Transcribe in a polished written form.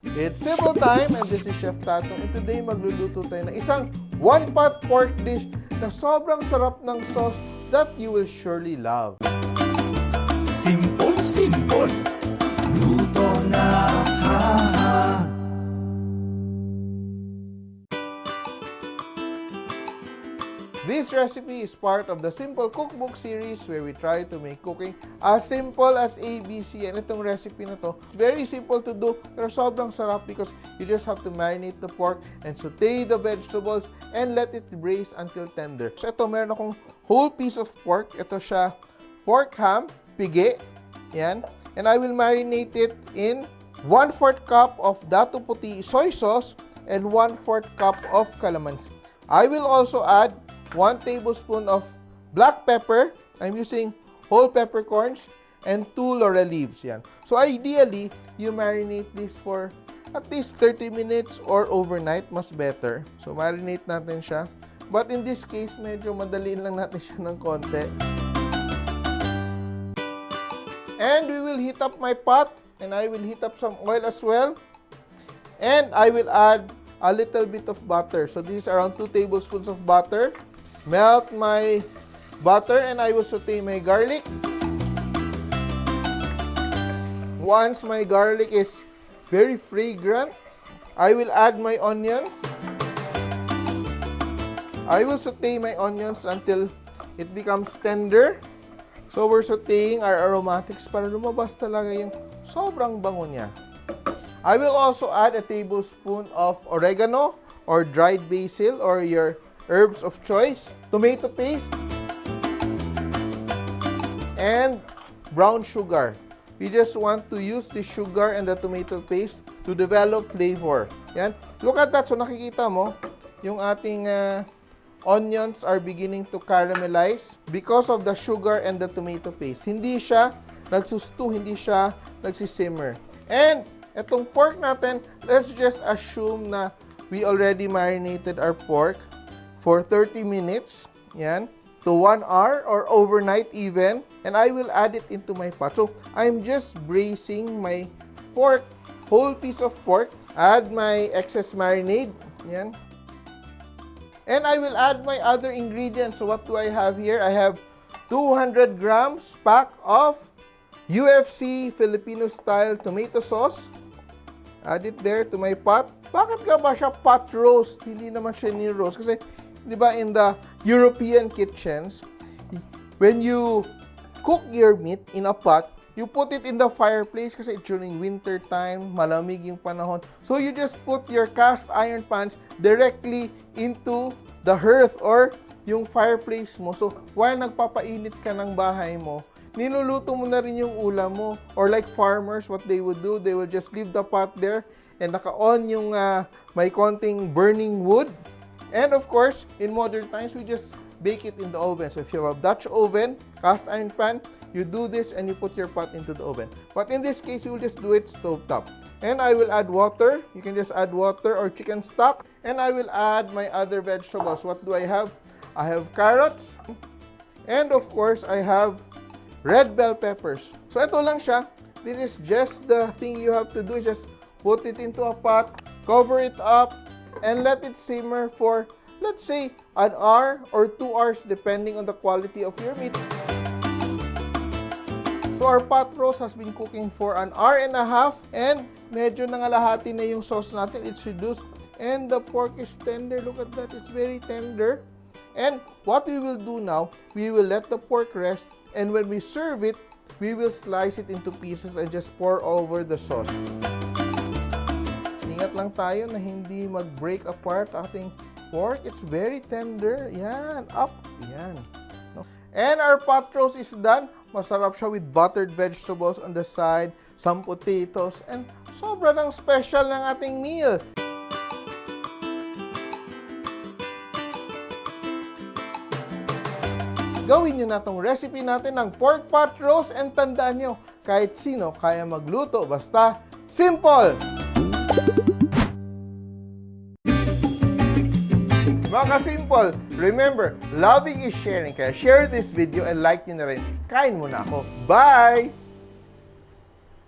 It's simple time and this is Chef Datu and today magluluto tayo ng isang one-pot pork dish na sobrang sarap ng sauce that you will surely love. Simpol, simpol, luto na ha-ha. This recipe is part of the Simpol Cookbook series where we try to make cooking as simple as ABC. And itong recipe na to, very simple to do pero sobrang sarap because you just have to marinate the pork and saute the vegetables and let it braise until tender. So ito, meron akong whole piece of pork. Ito siya, pork ham, pigi. Yan. And I will marinate it in 1/4 cup of Datu Puti soy sauce and 1/4 cup of calamansi. I will also add 1 tablespoon of black pepper. I'm using whole peppercorns and 2 laurel leaves. Yan. So ideally, you marinate this for at least 30 minutes or overnight, mas better. So marinate natin siya. But in this case, medyo madaliin lang natin siya ng konti. And we will heat up my pot and I will heat up some oil as well. And I will add a little bit of butter. So this is around 2 tablespoons of butter. Melt my butter and I will saute my garlic. Once my garlic is very fragrant, I will add my onions. I will saute my onions until it becomes tender. So we're sauteing our aromatics para lumabas talaga yung sobrang bango niya. I will also add a tablespoon of oregano or dried basil or your herbs of choice, tomato paste, and brown sugar. We just want to use the sugar and the tomato paste to develop flavor. Yan. Look at that. So nakikita mo, yung ating onions are beginning to caramelize because of the sugar and the tomato paste. Hindi siya nagsustew, hindi siya nagsisimmer. And etong pork natin, let's just assume na we already marinated our pork for 30 minutes, yan, to 1 hour or overnight even, and I will add it into my pot. So, I'm just braising my pork, whole piece of pork, add my excess marinade, yan, and I will add my other ingredients. So, what do I have here? I have 200 grams pack of UFC Filipino-style tomato sauce. Add it there to my pot. Bakit ka ba siya pot roast? Hindi naman siya ni-roast. Kasi, di ba, in the European kitchens, when you cook your meat in a pot, you put it in the fireplace kasi during winter time, malamig yung panahon. So, you just put your cast iron pans directly into the hearth or yung fireplace mo. So, while nagpapainit ka ng bahay mo, niluluto mo na rin yung ulam mo. Or like farmers, what they would do, they will just leave the pot there and naka-on yung may konting burning wood. And of course, in modern times, we just bake it in the oven. So if you have a Dutch oven, cast iron pan, you do this and you put your pot into the oven. But in this case, you will just do it stovetop. And I will add water. You can just add water or chicken stock. And I will add my other vegetables. What do I have? I have carrots. And of course, I have red bell peppers. So ito lang siya. This is just the thing you have to do. Just put it into a pot, cover it up, and let it simmer for, let's say, 1 hour or 2 hours depending on the quality of your meat. So our pot roast has been cooking for 1 hour and a half and medyo nangalahati na yung sauce natin. It's reduced and the pork is tender. Look at that. It's very tender. And what we will do now, we will let the pork rest and when we serve it, we will slice it into pieces and just pour over the sauce. Ingat lang tayo na hindi mag-break apart ating pork. It's very tender. Yan, up. Yan. No? And our pot roast is done. Masarap siya with buttered vegetables on the side, some potatoes, and sobra ng special ng ating meal. Gawin nyo na tong recipe natin ng pork pot roast and tandaan nyo, kahit sino kaya magluto, basta simple! Mga ka-simple, remember, loving is sharing. Kaya share this video and like nyo na rin. Kain muna ako. Bye!